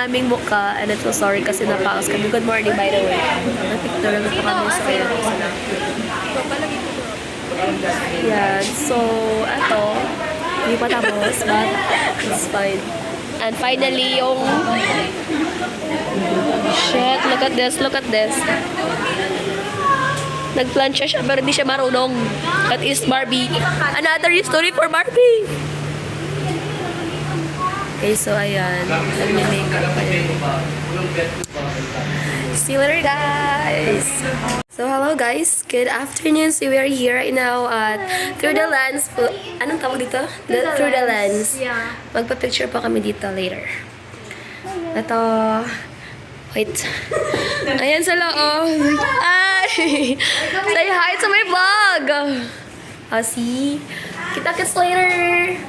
aming mukha. And I'm so sorry kasi napaos kami. Good morning, by the way. Nag-picture lang pa kami sa kaya. Yan. So, ato. Hindi pa tapos, but it's fine. And finally, yung... Shit, look at this, look at this. Nagplancha siya, pero hindi siya marunong. That is Barbie. Another story for Barbie. Okay, so ayan. Nagme-makeup pa yun. See you later, guys! So, hello guys. Good afternoon. So, we are here right now at Through the Lens. Anong tawag dito? Through the Lens. Yeah. Magpa-picture pa kami dito later. Ito. Wait. Ayan sila, oh. Ay! Say hi to my vlog! See? Kita-kits later!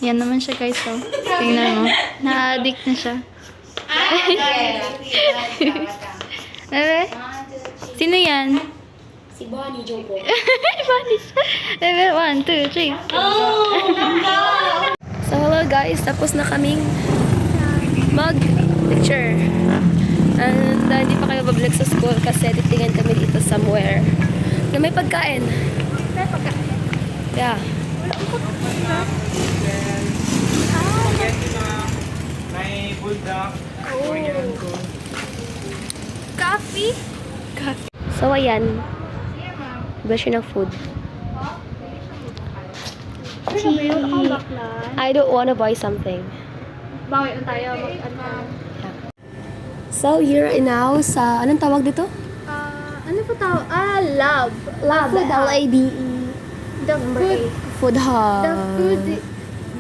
Yan naman siya guys, oh. Tingnan mo. Na-addict na siya. Bebe? Sino yan? Si Bonnie Joko. Bonnie siya. Bebe, 1, 2, 3. So, hello guys. Tapos na kaming mag-picture. And hindi pa kayo babalik sa school kasi titingin kami dito somewhere na may pagkain. May pagkain? Yeah. May bulldog. Korean ko. Coffee? So, ayan. Version ng food. I don't wanna buy something. Bakit tayo? So, here right now sa... Anong tawag dito? Ano po tawag? Lab. Lab. Food hub. L-A-B-E. The food. Food hub. The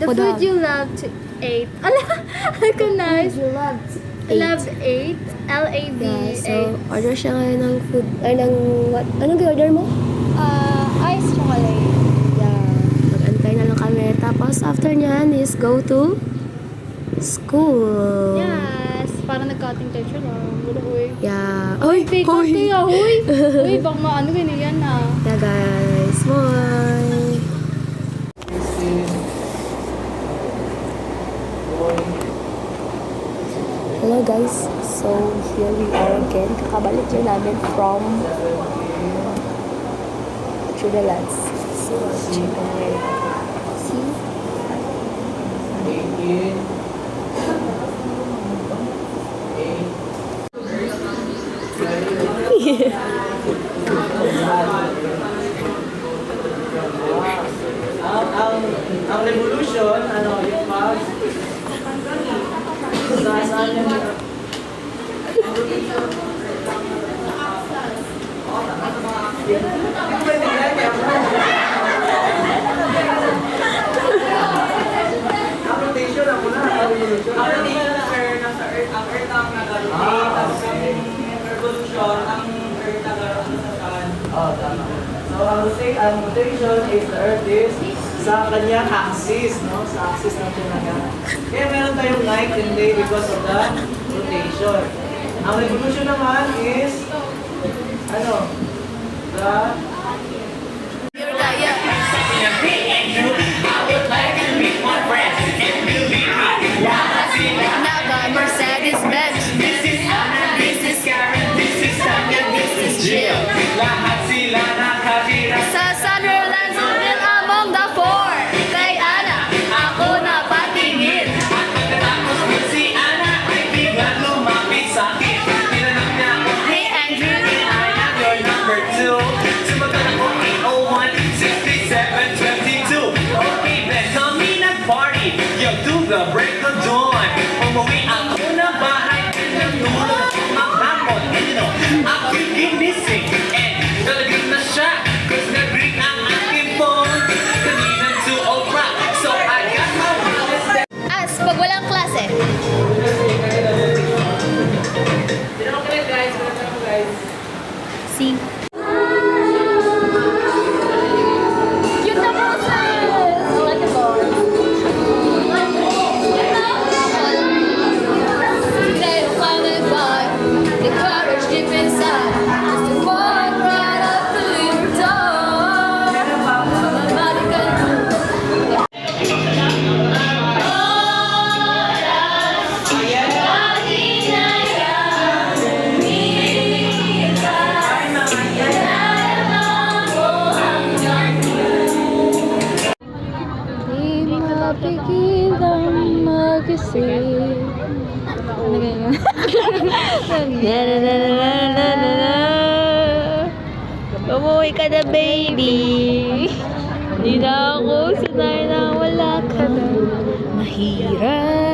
Food food hub. you love to eat. Ala, recognize. You love Love eat. L-A-B-A. Yeah, so, order siya ngayon ng food... Ay, ng... What? Anong i-order mo? Ice chocolate. Yeah. Mag-antay na lang kami. Tapos, after nyan is go to school. Yes. Parang nag-cutting tayo siya lang. Uy. Yeah. Uy, fake out kaya, huy. Uy, baka maano ganyan na. Yeah, guys. Bye. Hello, guys. So, here we are again. Kakabalik din namin from Through the Lens. So, check it. See? Ang revolution, ano, yung pag... Saan yung... Ang rotation, ako na, ang revolution. Ang rotation, nasa Earth, ang Earth ang nag-rotate, tapos ang revolution, ang Earth nag-rotate sa sun. Oh, tama. So, ang rotation is the Earth is sa kanyang axis, no? Sa axis ng tinaga. Kaya meron tayong night and day because of the rotation. Ang revolution naman is, ano? The... Mercedes-Benz. This is Anna, this is Karen, this is Tanya, this is Jill. Lahat sila nakatira Sa Sunderland, Zubin among the four. Kay Ana, ako na patingin. at pagkatapos mo si Anna ay biglang lumapit sa akin. Tinanong niya ako, Hey Andrew, I am your number 2. Sumagot ganyan. Umuwi ka na, baby. Hindi na ako sanay na wala ka na. Mahirap